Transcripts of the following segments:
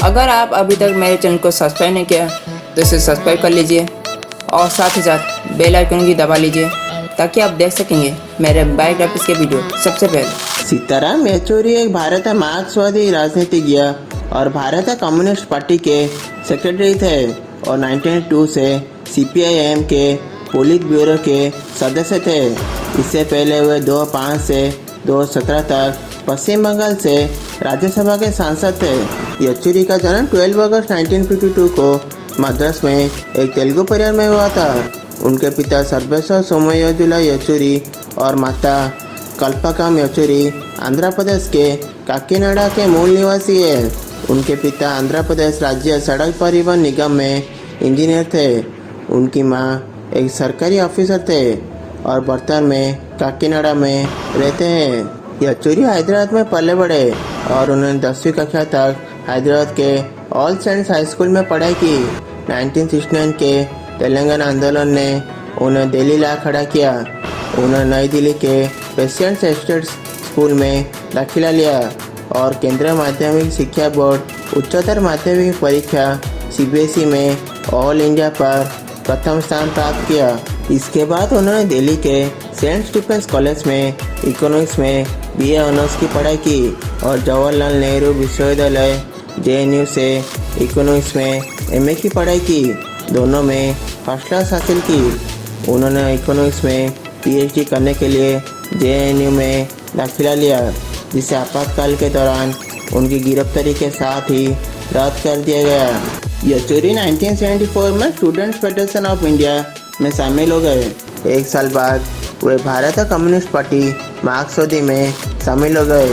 अगर आप अभी तक मेरे चैनल को सब्सक्राइब नहीं किया तो इसे सब्सक्राइब कर लीजिए और साथ ही साथ बेल आइकन भी दबा लीजिए ताकि आप देख सकेंगे मेरे बायोग्राफिक्स के वीडियो सबसे पहले। सीताराम येचूरी एक भारतीय मार्क्सवादी राजनीतिज्ञ और भारतीय कम्युनिस्ट पार्टी के सेक्रेटरी थे और 1902 से सीपीआईएम के पोलित ब्यूरो के सदस्य थे। इससे पहले वे 2005 से 2017 तक पश्चिम बंगाल से राज्यसभा के सांसद थे। येचूरी का जन्म 12 अगस्त 1952 को मद्रास में एक तेलुगु परिवार में हुआ था। उनके पिता सर्वेश्वर सोमयाजुला येचूरी और माता कल्पकम येचूरी आंध्र प्रदेश के काकीनाडा के मूल निवासी है। उनके पिता आंध्र प्रदेश राज्य सड़क परिवहन निगम में इंजीनियर थे। उनकी मां एक सरकारी ऑफिसर थे और वर्तमान में काकीनाडा में रहते हैं। येचूरी हैदराबाद में पले बढ़े और उन्होंने 10वीं कक्षा तक हैदराबाद के ऑल सेंट्स हाई स्कूल में पढ़ाई की। 1969 के तेलंगाना आंदोलन ने उन्हें दिल्ली ला खड़ा किया। उन्होंने नई दिल्ली के प्रेसिडेंट्स एस्टेट स्कूल में दाखिला लिया और केंद्रीय माध्यमिक शिक्षा बोर्ड उच्चतर माध्यमिक परीक्षा सीबीएसई में ऑल इंडिया पर प्रथम स्थान प्राप्त किया। इसके बाद उन्होंने दिल्ली के सेंट स्टीफेंस कॉलेज में इकोनॉमिक्स में बीए ऑनर्स की पढ़ाई की और जवाहरलाल नेहरू विश्वविद्यालय जेएनयू से इकोनॉमिक्स में एमए की पढ़ाई की। दोनों में फर्स्ट क्लास हासिल की। उन्होंने इकोनॉमिक्स में पीएचडी करने के लिए जेएनयू में दाखिला लिया, जिसे आपातकाल के दौरान उनकी गिरफ्तारी के साथ ही रद्द कर दिया गया। येचूरी 1974 में स्टूडेंट्स फेडरेशन ऑफ इंडिया में शामिल हो गए। एक साल बाद वे भारतीय कम्युनिस्ट पार्टी मार्क्सवादी में शामिल हो गए।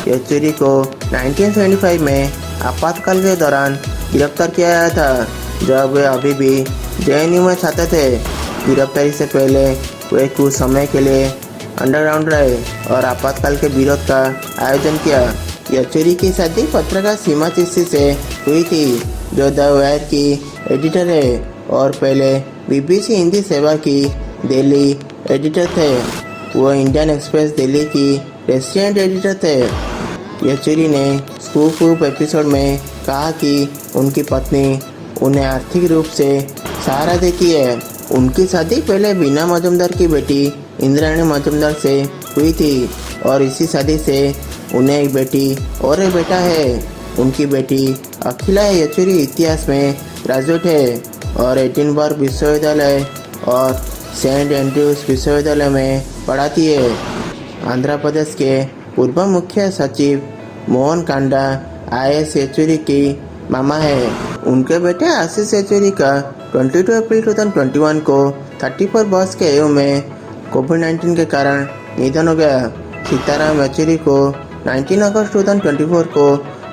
येचूरी को 1975 में आपातकाल के दौरान गिरफ्तार किया गया था, जब वे अभी भी जेएनयू में छात्र थे। गिरफ्तारी से पहले वे कुछ समय के लिए अंडरग्राउंड रहे और आपातकाल के विरोध का आयोजन किया। येचूरी की शादी पत्रकार सीमा चिश्ती से हुई थी, जो द वायर की एडिटर है और पहले बीबीसी हिंदी सेवा की दिल्ली एडिटर थे। वो इंडियन एक्सप्रेस दिल्ली की रेसिडेंट एडिटर थे। येचूरी ने स्कूप एपिसोड में कहा कि उनकी पत्नी उन्हें आर्थिक रूप से सहारा देती है। उनकी शादी पहले बीना मजुमदार की बेटी इंद्राणी मजुमदार से हुई थी और इसी शादी से उन्हें एक बेटी और एक बेटा है। उनकी बेटी अखिला येचूरी इतिहास में ग्रेजुएट है और एडिनबर्ग विश्वविद्यालय और सेंट एंड्रयूज विश्वविद्यालय में पढ़ाती है। आंध्र प्रदेश के पूर्व मुख्य सचिव मोहन कांडा आईएएस येचूरी की मामा है। उनके बेटे आशीष येचूरी का 22 अप्रैल 2021 को 34 वर्ष के आयु में कोविड-19 के कारण निधन हो गया। सीताराम येचूरी को 19 अगस्त 2024 को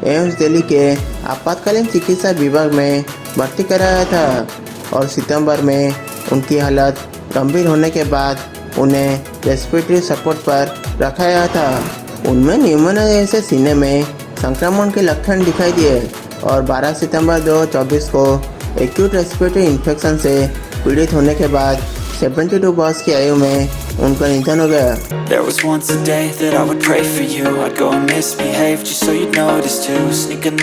एम्स दिल्ली के आपातकालीन चिकित्सा विभाग में भर्ती कराया था और सितंबर में उनकी हालत गंभीर होने के बाद उन्हें रेस्पिरेटरी सपोर्ट पर रखा गया था। उनमें न्यूमोनिया जैसे सीने में संक्रमण के लक्षण दिखाई दिए और 12 सितंबर 2024 को एक्यूट रेस्पिरेटरी इन्फेक्शन से पीड़ित होने के बाद 72 वर्ष की आयु में उनका निधन हो गया। There was once a day that I would pray for you. I'd go and misbehave just so you'd notice too. Sneaking